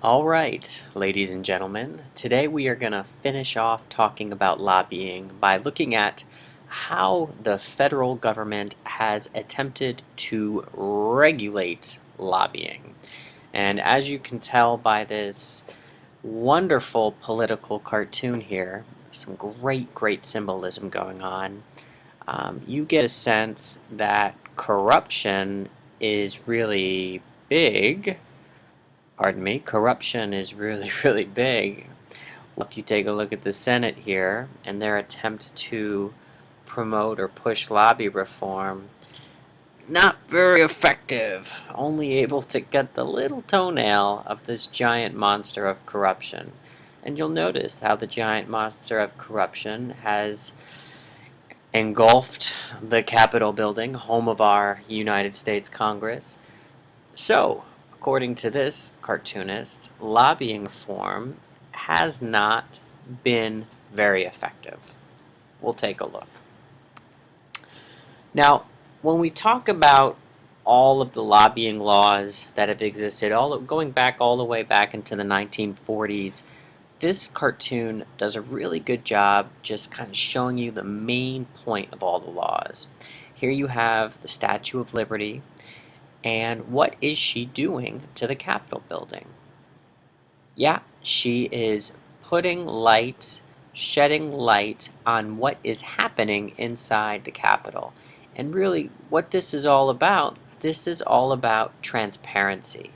All right, ladies and gentlemen, today we are going to finish off talking about lobbying by looking at how the federal government has attempted to regulate lobbying. And as you can tell by this wonderful political cartoon here, some great symbolism going on, you get a sense that corruption is really big. Pardon me, corruption is really, really big. If you take a look at the Senate here and their attempt to promote or push lobby reform, not very effective, only able to get the little toenail of this giant monster of corruption. And you'll notice how the giant monster of corruption has engulfed the Capitol building, home of our United States Congress. So, according to this cartoonist, lobbying reform has not been very effective. We'll take a look. Now, when we talk about all of the lobbying laws that have existed, going back all the way back into the 1940s, this cartoon does a really good job just kind of showing you the main point of all the laws. Here you have the Statue of Liberty, and what is she doing to the Capitol building? Yeah, she is shedding light on what is happening inside the Capitol. And really, what this is all about transparency.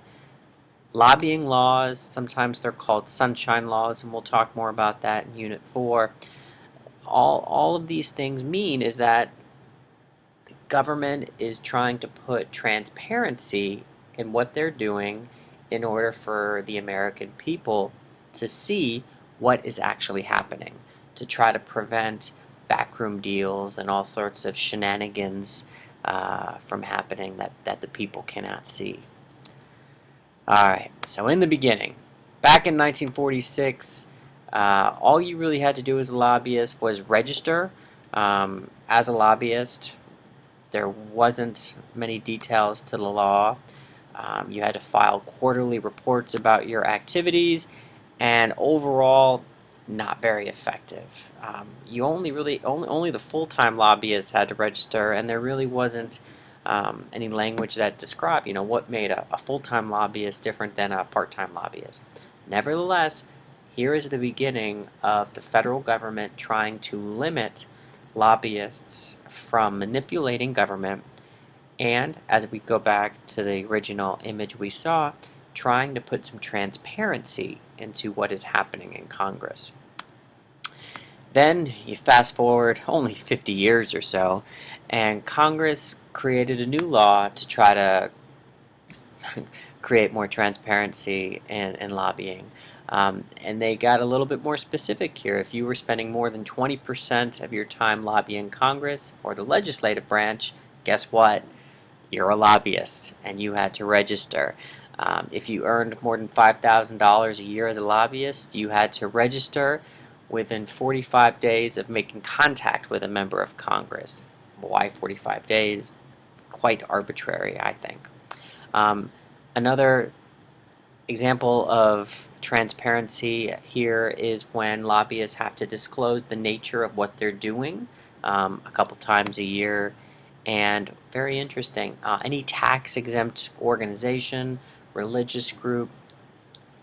Lobbying laws, sometimes they're called sunshine laws, and we'll talk more about that in Unit 4. All of these things mean is that the government is trying to put transparency in what they're doing in order for the American people to see what is actually happening, to try to prevent backroom deals and all sorts of shenanigans from happening that the people cannot see. Alright, so in the beginning, back in 1946, all you really had to do as a lobbyist was register as a lobbyist. There wasn't many details to the law. You had to file quarterly reports about your activities, and overall, not very effective. You only the full-time lobbyists had to register, and there really wasn't any language that described, what made a full-time lobbyist different than a part-time lobbyist. Nevertheless, here is the beginning of the federal government trying to limit lobbyists from manipulating government, and as we go back to the original image we saw, trying to put some transparency into what is happening in Congress. Then you fast forward only 50 years or so, and Congress created a new law to try to create more transparency in lobbying. And they got a little bit more specific here. If you were spending more than 20% of your time lobbying Congress or the legislative branch, guess what? You're a lobbyist, and you had to register. If you earned more than $5,000 a year as a lobbyist, you had to register within 45 days of making contact with a member of Congress. Why 45 days? Quite arbitrary, I think. Another example of transparency here is when lobbyists have to disclose the nature of what they're doing a couple times a year. And very interesting, any tax-exempt organization, religious group,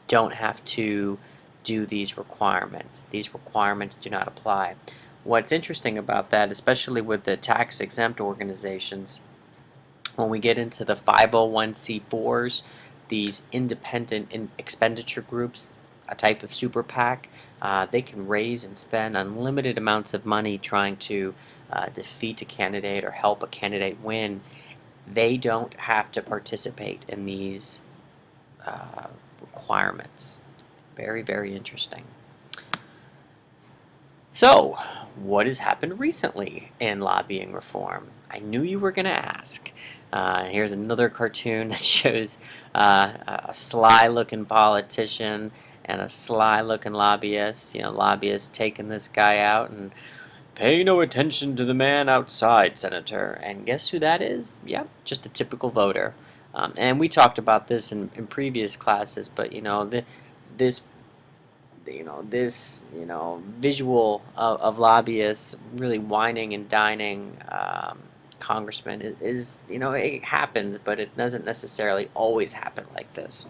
don't have to do these requirements. These requirements do not apply. What's interesting about that, especially with the tax-exempt organizations, when we get into the 501c4s, these independent expenditure groups, a type of super PAC, they can raise and spend unlimited amounts of money trying to defeat a candidate or help a candidate win. They don't have to participate in these requirements. Very interesting. So, what has happened recently in lobbying reform? I knew you were going to ask. Here's another cartoon that shows a sly-looking politician and a sly-looking lobbyist. Lobbyists taking this guy out and pay no attention to the man outside, Senator. And guess who that is? Yep, just a typical voter. And we talked about this in previous classes, but this visual of lobbyists really whining and dining congressmen is it happens, but it doesn't necessarily always happen like this.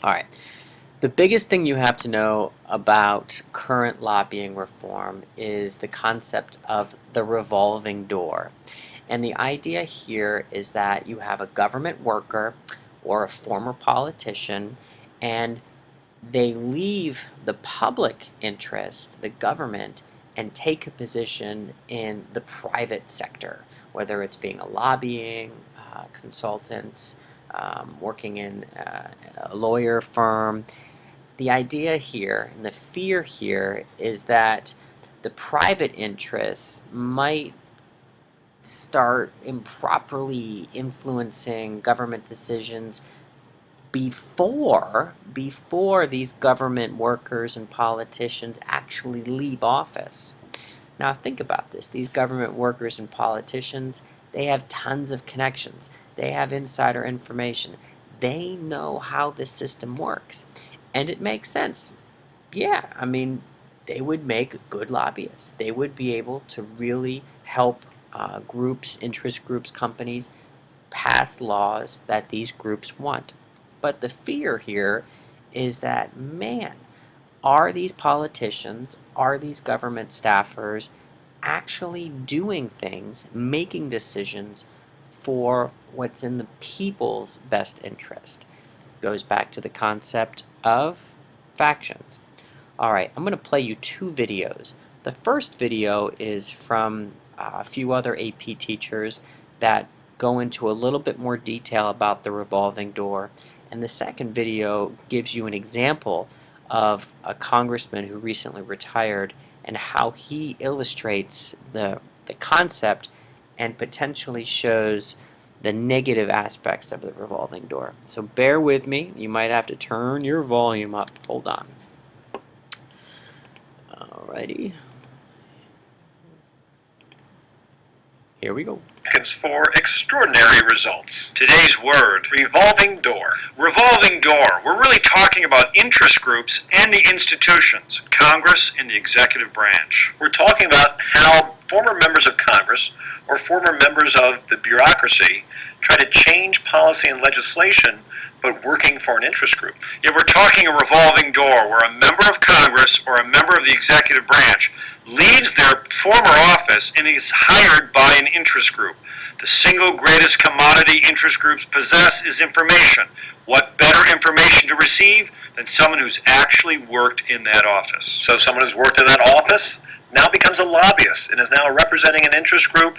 All right. The biggest thing you have to know about current lobbying reform is the concept of the revolving door. And the idea here is that you have a government worker or a former politician, and they leave the public interest, the government, and take a position in the private sector, whether it's being a lobbying consultant, working in a lawyer firm. The idea here and the fear here is that the private interests might start improperly influencing government decisions before these government workers and politicians actually leave office. Now think about this. These government workers and politicians, they have tons of connections. They have insider information. They know how the system works. And it makes sense. Yeah, I mean, they would make good lobbyists. They would be able to really help groups, interest groups, companies pass laws that these groups want. But the fear here is that, man, are these politicians, are these government staffers actually doing things, making decisions for what's in the people's best interest? Goes back to the concept of factions. All right, I'm going to play you two videos. The first video is from a few other AP teachers that go into a little bit more detail about the revolving door, and the second video gives you an example of a congressman who recently retired and how he illustrates the concept and potentially shows the negative aspects of the revolving door. So bear with me. You might have to turn your volume up. Hold on. Alrighty. Here we go. For extraordinary results. Today's word, revolving door. Revolving door. We're really talking about interest groups and the institutions, Congress and the executive branch. We're talking about how former members of Congress or former members of the bureaucracy try to change policy and legislation, but working for an interest group. Yeah, we're talking a revolving door where a member of Congress or a member of the executive branch leaves their former office and is hired by an interest group. The single greatest commodity interest groups possess is information. What better information to receive than someone who's actually worked in that office? So someone who's worked in that office now becomes a lobbyist and is now representing an interest group,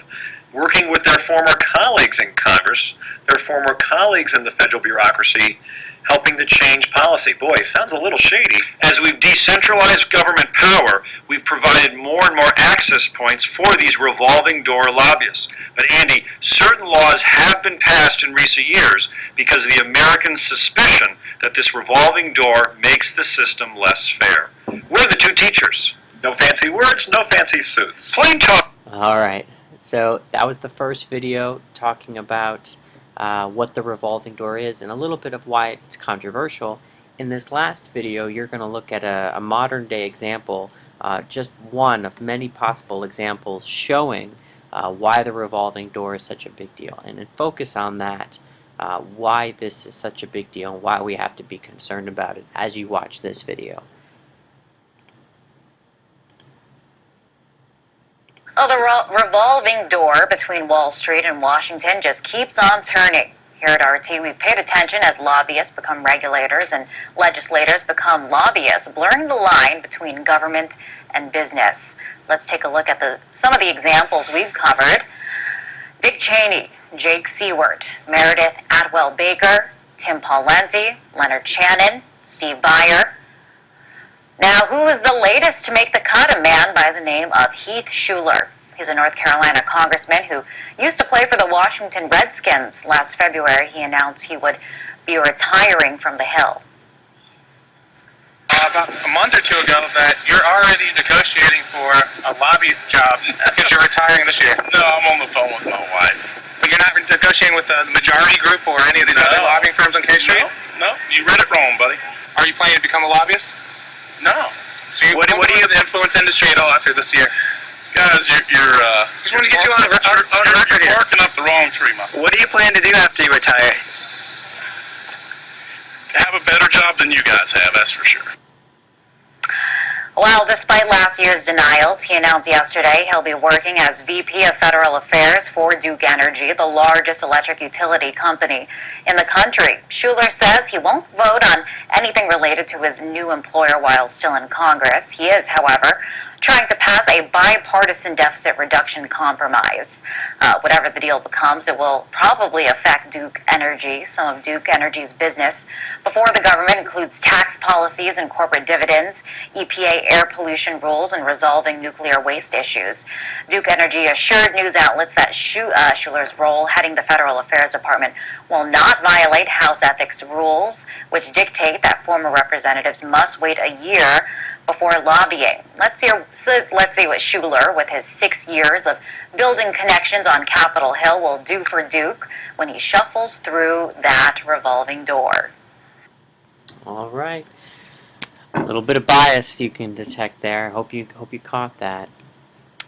working with their former colleagues in Congress, their former colleagues in the federal bureaucracy, helping to change policy. Boy, sounds a little shady. As we've decentralized government power, we've provided more and more access points for these revolving door lobbyists. But Andy, certain laws have been passed in recent years because of the American suspicion that this revolving door makes the system less fair. We're the two teachers. No fancy words, no fancy suits. Plain talk. All right. So that was the first video talking about what the revolving door is and a little bit of why it's controversial. In this last video, you're going to look at a modern day example, just one of many possible examples showing why the revolving door is such a big deal, and focus on that, why this is such a big deal and why we have to be concerned about it as you watch this video. Well, the revolving door between Wall Street and Washington just keeps on turning. Here at RT, we've paid attention as lobbyists become regulators and legislators become lobbyists, blurring the line between government and business. Let's take a look at some of the examples we've covered. Dick Cheney, Jake Seward, Meredith Atwell Baker, Tim Pawlenty, Leonard Shannon, Steve Byer. Now, who is the latest to make the cut? A man by the name of Heath Shuler. He's a North Carolina congressman who used to play for the Washington Redskins. Last February, he announced he would be retiring from the Hill. About a month or two ago that you're already negotiating for a lobby job because you're retiring this year. No, I'm on the phone with my wife. You're not negotiating with the majority group or any of these other lobbying firms on K Street? No, you read it wrong, buddy. Are you planning to become a lobbyist? No. So you what do you influence industry at all after this year? Guys, you're Just wanted to get you on record here. barking up the wrong tree, my friend. What do you plan to do after you retire? Have a better job than you guys have, that's for sure. Well, despite last year's denials, he announced yesterday he'll be working as VP of Federal Affairs for Duke Energy, the largest electric utility company in the country. Schuler says he won't vote on anything related to his new employer while still in Congress. He is, however, trying to pass a bipartisan deficit reduction compromise. Whatever the deal becomes, it will probably affect Duke Energy, some of Duke Energy's business. Before the government includes tax policies and corporate dividends, EPA air pollution rules, and resolving nuclear waste issues. Duke Energy assured news outlets that Schuler's role heading the Federal Affairs Department will not violate House ethics rules, which dictate that former representatives must wait a year before lobbying. Let's see what Schuler, with his 6 years of building connections on Capitol Hill, will do for Duke when he shuffles through that revolving door. All right. A little bit of bias you can detect there. Hope you caught that.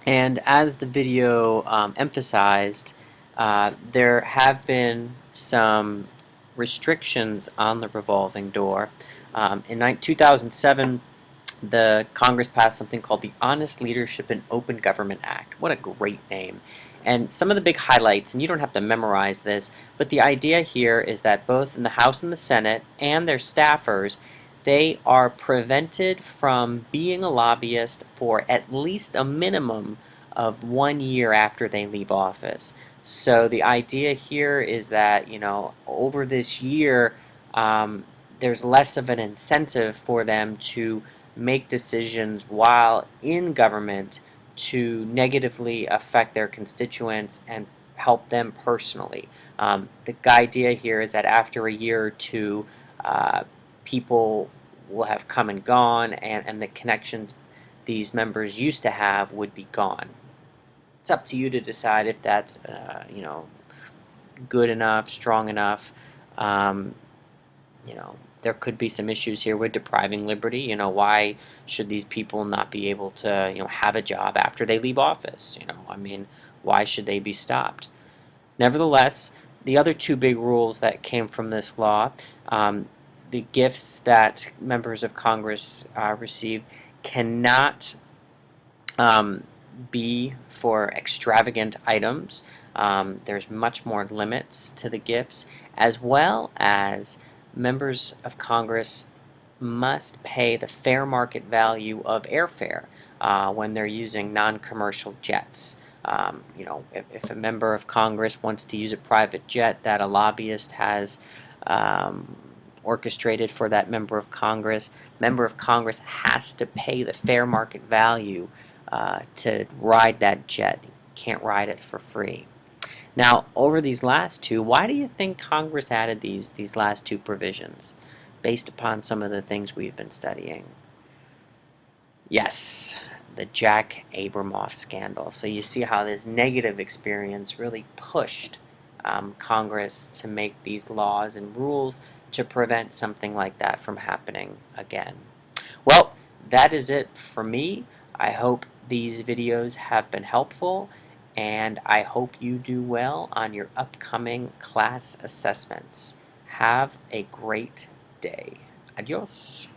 And as the video emphasized, there have been some restrictions on the revolving door. In 2007, the Congress passed something called the Honest Leadership and Open Government Act. What a great name. And some of the big highlights, and you don't have to memorize this, but the idea here is that both in the House and the Senate and their staffers, they are prevented from being a lobbyist for at least a minimum of 1 year after they leave office. So the idea here is that, over this year, there's less of an incentive for them to make decisions while in government to negatively affect their constituents and help them personally. The idea here is that after a year or two, people will have come and gone, and the connections these members used to have would be gone. It's up to you to decide if that's good enough, strong enough. There could be some issues here with depriving liberty. Why should these people not be able to have a job after they leave office? Why should they be stopped? Nevertheless, the other two big rules that came from this law, the gifts that members of Congress receive cannot be for extravagant items. There's much more limits to the gifts, as well as members of Congress must pay the fair market value of airfare when they're using non-commercial jets. If a member of Congress wants to use a private jet that a lobbyist has orchestrated for that member of Congress has to pay the fair market value to ride that jet. You can't ride it for free. Now, over these last two, why do you think Congress added these last two provisions, based upon some of the things we've been studying? Yes, the Jack Abramoff scandal. So you see how this negative experience really pushed Congress to make these laws and rules to prevent something like that from happening again. Well, that is it for me. I hope these videos have been helpful, and I hope you do well on your upcoming class assessments. Have a great day. Adios.